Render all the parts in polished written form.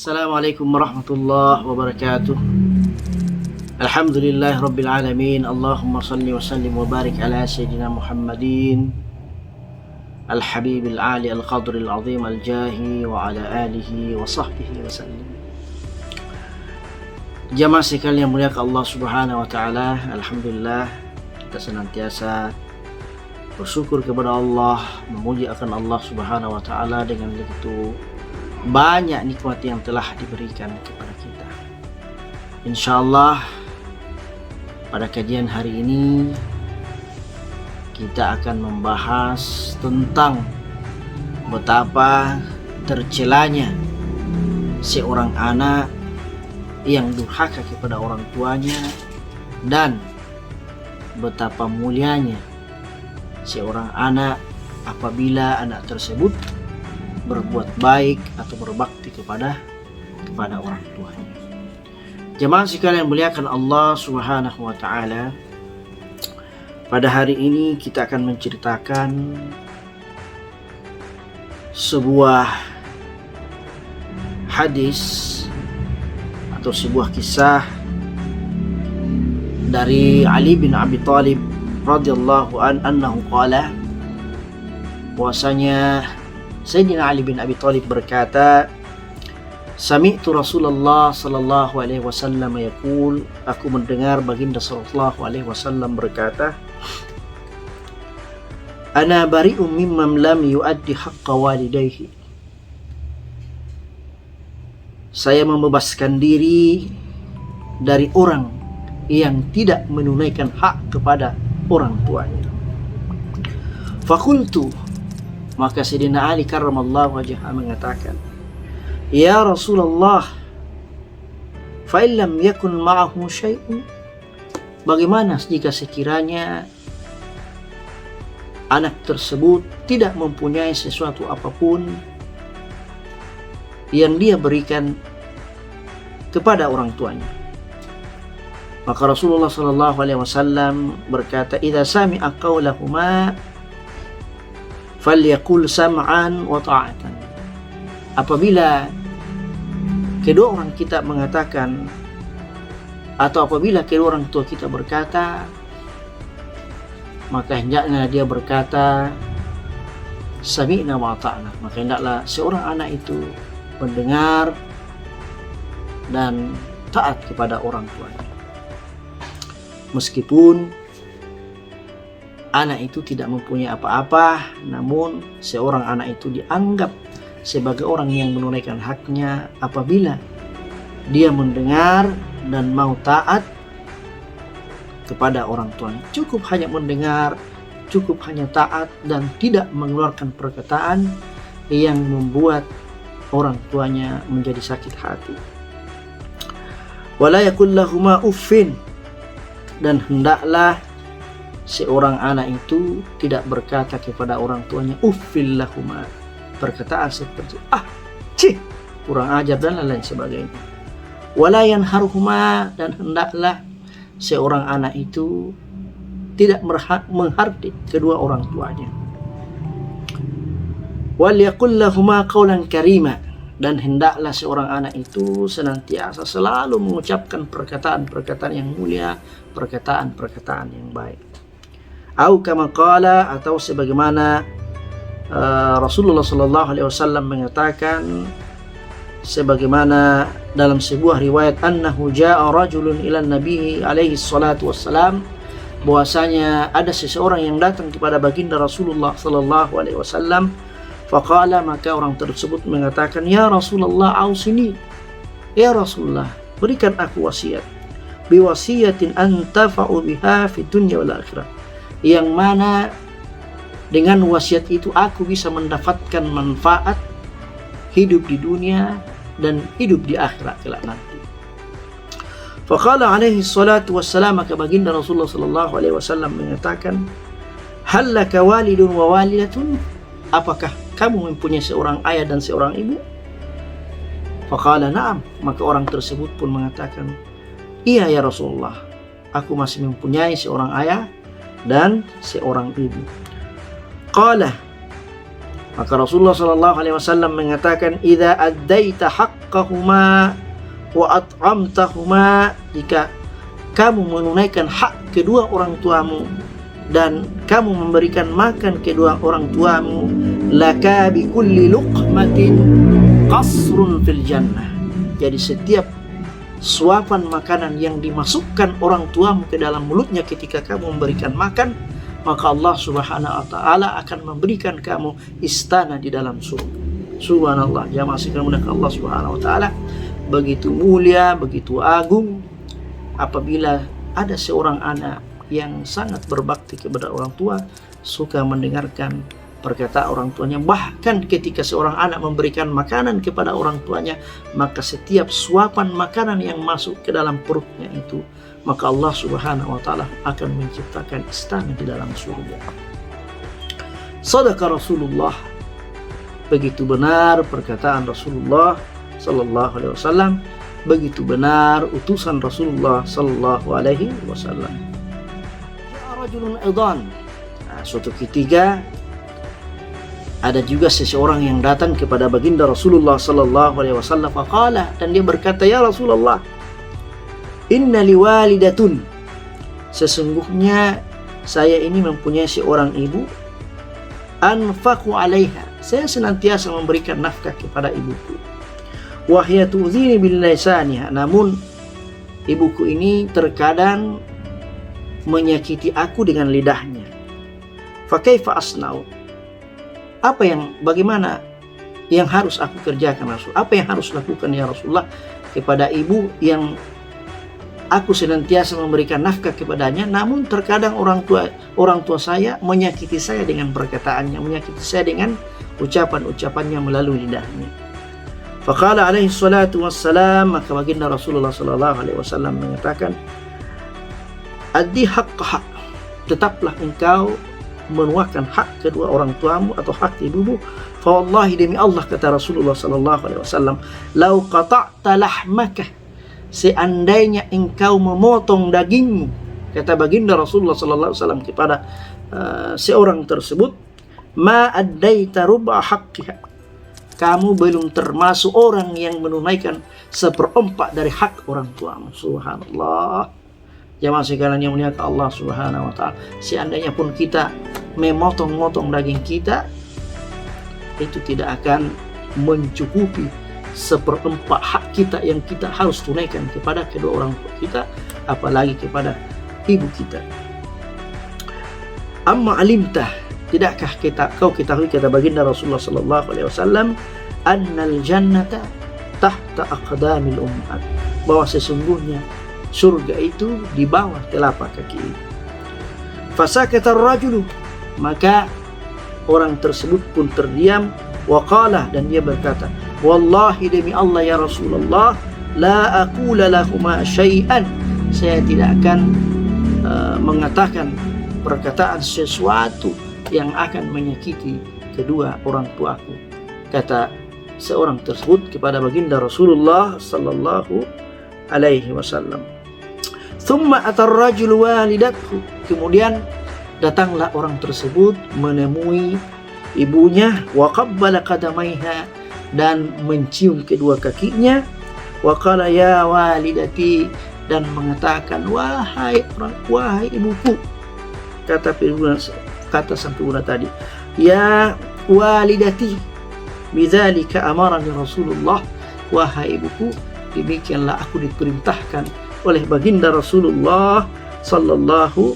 Assalamualaikum warahmatullahi wabarakatuh. Alhamdulillah rabbil alamin. Allahumma salli wa sallim wa barik ala sayyidina Muhammadin al-habibil ali al-qadril azim al-jahi wa ala alihi wa sahbihi wa sallim. Jamaah sekalian yang muliakan Allah Subhanahu wa taala, alhamdulillah kita senantiasa bersyukur kepada Allah, memuji akan Allah Subhanahu wa taala dengan begitu banyak nikmat yang telah diberikan kepada kita. Insyaallah pada kajian hari ini kita akan membahas tentang betapa tercelanya seorang anak yang durhaka kepada orang tuanya dan betapa mulianya seorang anak apabila anak tersebut berbuat baik atau berbakti kepada orang tuanya. Jemaah sekalian muliakan Allah Subhanahu wa taala. Pada hari ini kita akan menceritakan sebuah hadis atau sebuah kisah dari Ali bin Abi Thalib radhiyallahu anhu qala, bahwasanya Sayyidina Ali bin Abi Thalib berkata, sami'tu Rasulullah sallallahu alaihi wasallam yaqul, aku mendengar baginda sallallahu alaihi wasallam berkata, ana bari'um mimman lam yuaddi haqqa walidayhi. Saya membebaskan diri dari orang yang tidak menunaikan hak kepada orang tuanya. Fakultu, maka Sayyidina Ali karramallahu wajhahu mengatakan, ya Rasulullah, fa illam yakun ma'ahu syai'un, bagaimana jika sekiranya anak tersebut tidak mempunyai sesuatu apapun yang dia berikan kepada orang tuanya. Maka Rasulullah sallallahu alaihi wasallam berkata, idza sami'a qaulahuma falyaqul sam'an wa ta'atan. Apabila kedua orang kita mengatakan atau apabila kedua orang tua kita berkata, maka hendaknya dia berkata sami'na wa ta'na. Maka hendaklah seorang anak itu mendengar dan taat kepada orang tuanya. Meskipun anak itu tidak mempunyai apa-apa, namun seorang anak itu dianggap sebagai orang yang menunaikan haknya apabila dia mendengar dan mau taat kepada orang tuanya. Cukup hanya mendengar, cukup hanya taat dan tidak mengeluarkan perkataan yang membuat orang tuanya menjadi sakit hati. Wala yakul lahuma uffin, dan hendaklah seorang anak itu tidak berkata kepada orang tuanya uffil lahuma, perkataan seperti cih, kurang ajar dan lain sebagainya. Wala yanharhuma, dan hendaklah seorang anak itu tidak menghardik kedua orang tuanya. Wal yaqul lahuma qawlan karima, dan hendaklah seorang anak itu senantiasa selalu mengucapkan perkataan-perkataan yang mulia, perkataan-perkataan yang baik. Au kama qala, atau sebagaimana Rasulullah sallallahu alaihi wasallam mengatakan, sebagaimana dalam sebuah riwayat, annahu jaa rajulun ila nabi alaihi salatu wassalam, bahwasanya ada seseorang yang datang kepada baginda Rasulullah sallallahu alaihi wasallam. Faqala, maka orang tersebut mengatakan, ya Rasulullah ausini, ya Rasulullah berikan aku wasiat, biwasiyatin antafa'u biha fid dunya wal akhirah, yang mana dengan wasiat itu aku bisa mendapatkan manfaat hidup di dunia dan hidup di akhirat kelak nanti. Faqala alaihi salatu wassalam, maka baginda Rasulullah sallallahu alaihi wasallam mengatakan, hal laka walidun wa walidatun, apakah kamu mempunyai seorang ayah dan seorang ibu? Faqala na'am, maka orang tersebut pun mengatakan, iya ya Rasulullah, aku masih mempunyai seorang ayah dan seorang ibu. Qala, Maka Rasulullah sallallahu alaihi wasallam mengatakan, "Idza addaita haqqahuma wa at'amtahuma," jika kamu menunaikan hak kedua orang tuamu dan kamu memberikan makan kedua orang tuamu, laka bi kulli luqmatin qasrun fil jannah. Jadi setiap suapan makanan yang dimasukkan orang tuamu ke dalam mulutnya ketika kamu memberikan makan, maka Allah Subhanahu wa taala akan memberikan kamu istana di dalam surga. Subhanallah, jamaah sekalian, Allah Subhanahu wa taala begitu mulia, begitu agung apabila ada seorang anak yang sangat berbakti kepada orang tua, suka mendengarkan perkataan orang tuanya. Bahkan ketika seorang anak memberikan makanan kepada orang tuanya, maka setiap suapan makanan yang masuk ke dalam perutnya itu, maka Allah Subhanahu wa taala akan menciptakan istana di dalam surga. Sadaqa Rasulullah, begitu benar perkataan Rasulullah sallallahu alaihi wasallam, begitu benar utusan Rasulullah sallallahu alaihi wasallam. Rajulun aidan. Suatu ketika ada juga seseorang yang datang kepada baginda Rasulullah sallallahu alaihi wasallam, faqala, dan dia berkata, "Ya Rasulullah, inna liwalidatun, sesungguhnya saya ini mempunyai seorang ibu, anfaqu alaiha, saya senantiasa memberikan nafkah kepada ibuku, wa hiya tu'zini bil lisaniha, namun ibuku ini terkadang menyakiti aku dengan lidahnya. Fa kaifa asna'u, bagaimana yang harus aku kerjakan Rasul? Apa yang harus lakukan ya Rasulullah kepada ibu yang aku senantiasa memberikan nafkah kepadanya, namun terkadang orang tua saya menyakiti saya dengan perkataannya, menyakiti saya dengan ucapan-ucapannya melalui lidahnya." Faqala alaihi salatu wassalam, maka baginda Rasulullah sallallahu alaihi wasallam mengatakan, "Addi haqqaha, tetaplah engkau menuaikan hak kedua orang tuamu atau hak ibumu. Fa wallahi, demi Allah," kata Rasulullah sallallahu alaihi wasallam, "lau qata'ta lahmaka, seandainya engkau memotong dagingmu," kata baginda Rasulullah sallallahu alaihi wasallam kepada seorang tersebut, "ma addaita ruba haqqiha, kamu belum termasuk orang yang menunaikan seperempat dari hak orang tuamu." Subhanallah. Jamaah sekalian yang mulia Allah Subhanahu wa taala, seandainya pun kita memotong-motong daging kita, itu tidak akan mencukupi seperempat hak kita yang kita harus tunaikan kepada kedua orang tua kita, apalagi kepada ibu kita. "Amma alimtah, tidakkah kau ketahui," kata baginda Rasulullah sallallahu alaihi wasallam, "annal jannata tahta aqdamil ummahat," bahwa sesungguhnya surga itu di bawah telapak kaki. Fasakata ar-rajulu, maka orang tersebut pun terdiam. Waqala, dan dia berkata, "Wallahi, demi Allah ya Rasulullah, la aqula lahuma syai'an, saya tidak akan mengatakan perkataan sesuatu yang akan menyakiti kedua orang tuaku," kata seorang tersebut kepada baginda Rasulullah sallallahu alaihi wasallam. Thumma atar rajul walidathu, kemudian datanglah orang tersebut menemui ibunya, wa qabbala qadamaiha, dan mencium kedua kakinya, wa qala ya walidati, dan mengatakan, wahai ibuku, kata sang pemuda tadi, ya walidati, bidzalika amarani Rasulullah, wahai ibuku, demikianlah aku diperintahkan oleh baginda Rasulullah sallallahu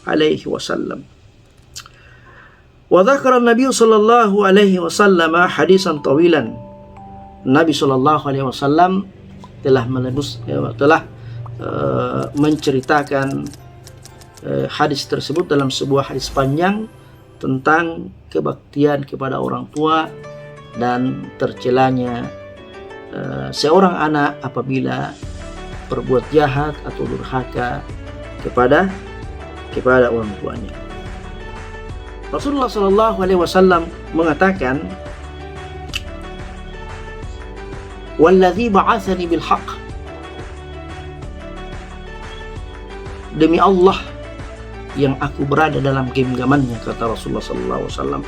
alaihi wasallam. Wa dzakara Nabi sallallahu alaihi wasallam hadisan tawilan. Nabi sallallahu alaihi wasallam telah menceritakan hadis tersebut dalam sebuah hadis panjang tentang kebaktian kepada orang tua dan tercelanya seorang anak apabila berbuat jahat atau durhaka kepada orang tuanya. Rasulullah sallallahu alaihi wasallam mengatakan, "Walladzi ba'atsani bil haqq," demi Allah yang aku berada dalam genggamannya, kata Rasulullah sallallahu alaihi wasallam,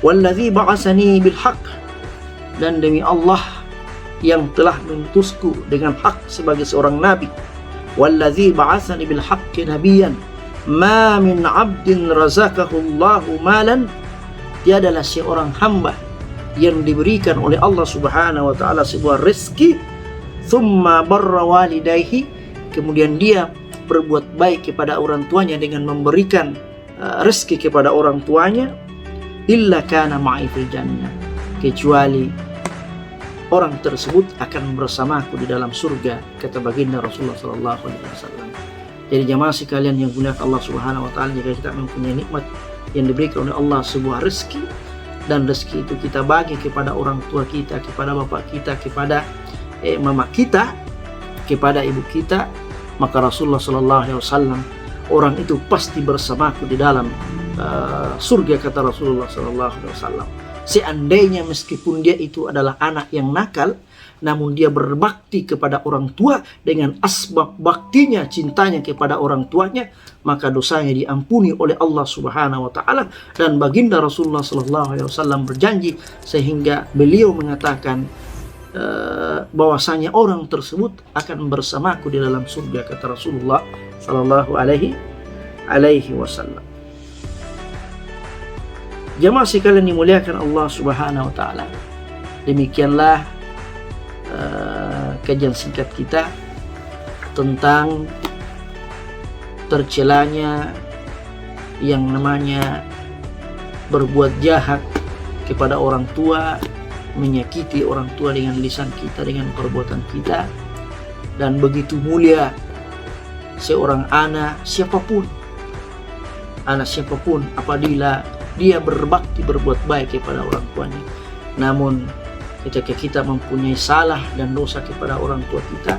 Walladzi ba'asani bil haqq, dan demi Allah yang telah mengutusku dengan hak sebagai seorang nabi. Walladzi ba'asani bil haqqi nabiyyan, ma min 'abdin razaqahu Allahu malan, tiadalah seorang hamba yang diberikan oleh Allah Subhanahu wa taala sebuah rezeki, thumma barra walidayhi, kemudian dia berbuat baik kepada orang tuanya dengan memberikan rezeki kepada orang tuanya, illa kana ma'i fil jannah, kecuali orang tersebut akan bersamaku di dalam surga, kata baginda Rasulullah sallallahu alaihi wasallam. Jadi jamaah sekalian yang mulia Allah Subhanahu wa taala, jika kita mempunyai nikmat yang diberikan oleh Allah, sebuah rezeki, dan rezeki itu kita bagi kepada orang tua kita, kepada bapak kita, kepada mama kita, kepada ibu kita, maka Rasulullah sallallahu alaihi wasallam, orang itu pasti bersamaku di dalam surga, kata Rasulullah sallallahu alaihi wasallam. Seandainya meskipun dia itu adalah anak yang nakal, namun dia berbakti kepada orang tua dengan asbab baktinya, cintanya kepada orang tuanya, maka dosanya diampuni oleh Allah Subhanahu wa taala. Dan baginda Rasulullah sallallahu alaihi wasallam berjanji, sehingga beliau mengatakan bahwasanya orang tersebut akan bersamaku di dalam surga, kata Rasulullah sallallahu alaihi wasallam. Jamaah sekalian dimuliakan Allah Subhanahu wa taala, demikianlah kajian singkat kita tentang tercelanya yang namanya berbuat jahat kepada orang tua, menyakiti orang tua dengan lisan kita, dengan perbuatan kita. Dan begitu mulia seorang anak siapapun apabila dia berbakti, berbuat baik kepada orang tuanya. Namun ketika kita mempunyai salah dan dosa kepada orang tua kita,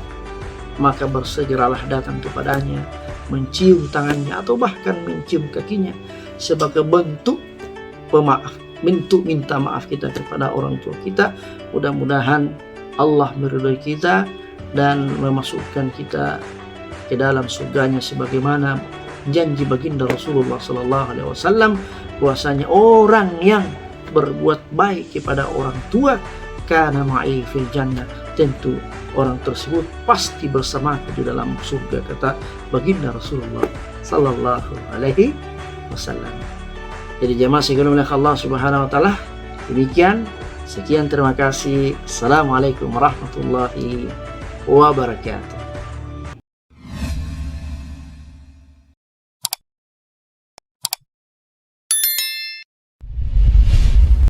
maka bersegeralah datang kepadanya, mencium tangannya atau bahkan mencium kakinya sebagai bentuk pemaaf, bentuk minta maaf kita kepada orang tua kita. Mudah-mudahan Allah meridhai kita dan memasukkan kita ke dalam surganya, sebagaimana janji baginda Rasulullah sallallahu alaihi wasallam, bahwasanya orang yang berbuat baik kepada orang tua, kana ma'i fil jannah, tentu orang tersebut pasti bersamaku di dalam surga, kata baginda Rasulullah sallallahu alaihi wasallam. Jadi jamaah sekalian oleh Allah Subhanahu wa taala, demikian, sekian, terima kasih. Assalamualaikum warahmatullahi wabarakatuh.